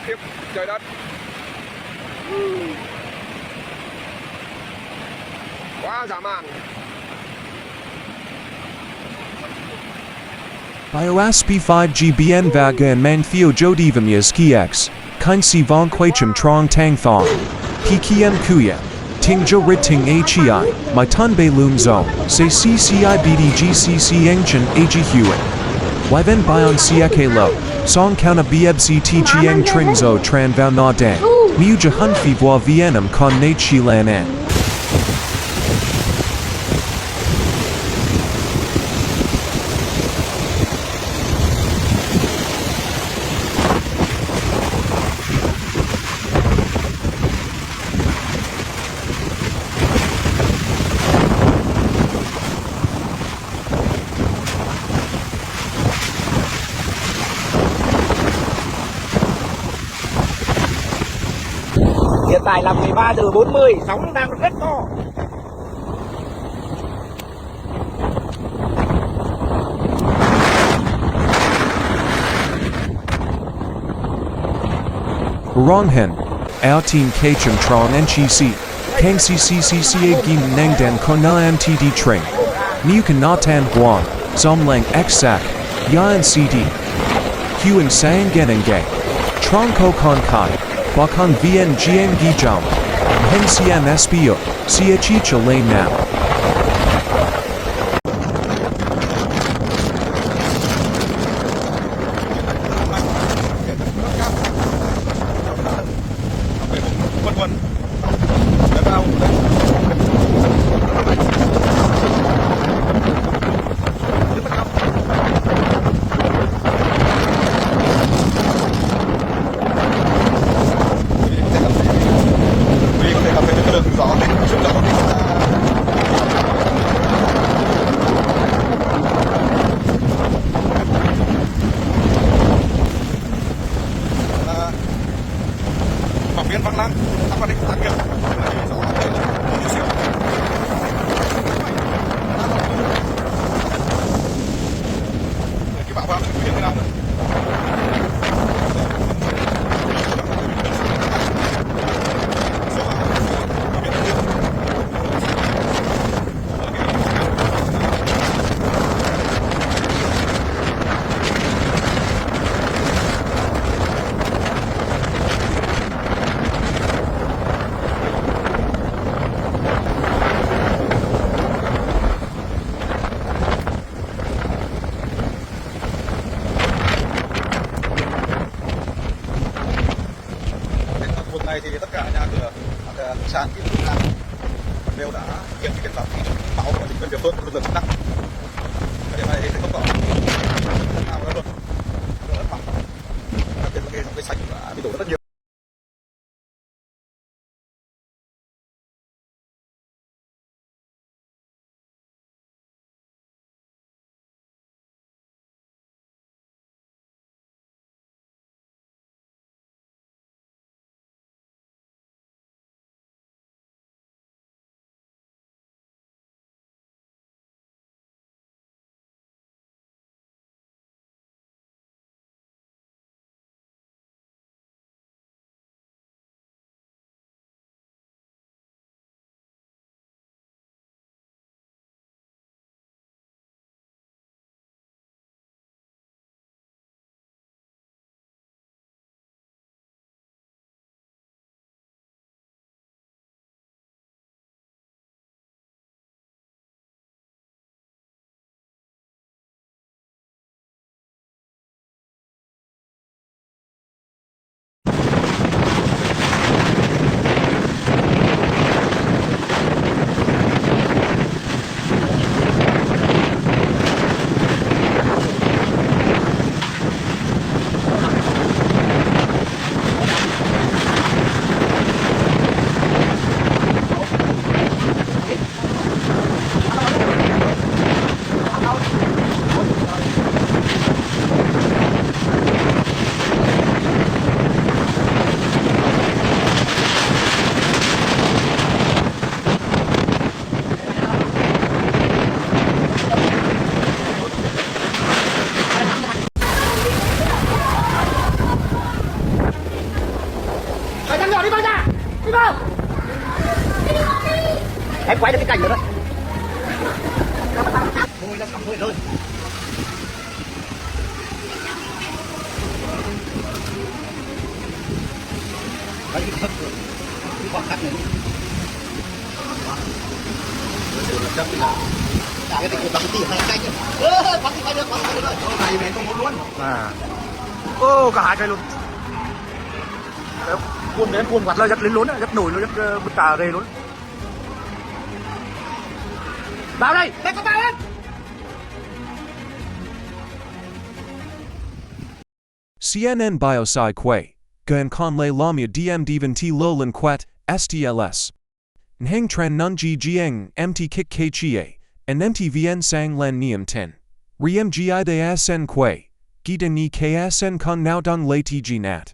tiếp trời đất. Quá dã man. Biosp 5G BN Vaga and Manfio Jodivamias KX, Kind Si Vong Quachum Trong Tang Thong, PKM Kuya, Ting Jo Rit Ting HEI, My Tun Bei Lum Zo, Se CCI BDGCC Ancient AG Hewitt. Wyven Bion Siake Lo, Song Kauna BFC T Chiang Tring Zo Tran Vao Na Dang, Miu Jahun Phi Voa Vienam Con Nate Shi Lan An. Hiện tại là 13 giờ 40, sóng đang rất to. Ronghen, Ao Team Kachum Trong NCC, Kang CCCCA Gin Nangdan Kona MTD Train, Miu Kanatan Huang, Zomlang Xsak, Yan CD, Huang Sang Genenge, Trong Ko Kon Kai, Bakong Vn Giang Gijam, Hen Siam Spio, Sia Chicha Lane Now. Học viên Văn Lang, các quan định tác nghiệp cái bão vào cái nào nữa. Này thì tất cả nhà cửa sàn kỹ thuật đều đã kiểm cái biện pháp bảo của chính quyền địa phương lực lượng chức năng. Cái điểm này thì không có nào nữa luôn. Rất bằng. Đặc biệt là cái sạch bị đổ rất nhiều. vào. Em quay được cái cảnh nữa đấy. Thôi, nó cầm thôi thôi. Đấy, cái khoảng cách này. Cái tình bằng tỷ hai canh. Bắn thì quay được rồi. Này mẹ không muốn luôn. À. Ô, cả hai cây luôn. Cuốn đến cuốn quạt là rất lên luôn, rất nổi luôn, rất bứt tà rề luôn. Vào đây, đây có vào lên. CNN Biosci Que, Gan Con Le Lamia DM Divan T Lolan Quet, STLS. Nhang Tran Nunji Jiang, MT Kik K Chie, and MTVN Sang Len Niam Tin. Riem Gi De Sn Que, Gita Ni KSN Con Now Dong Le TG Nat.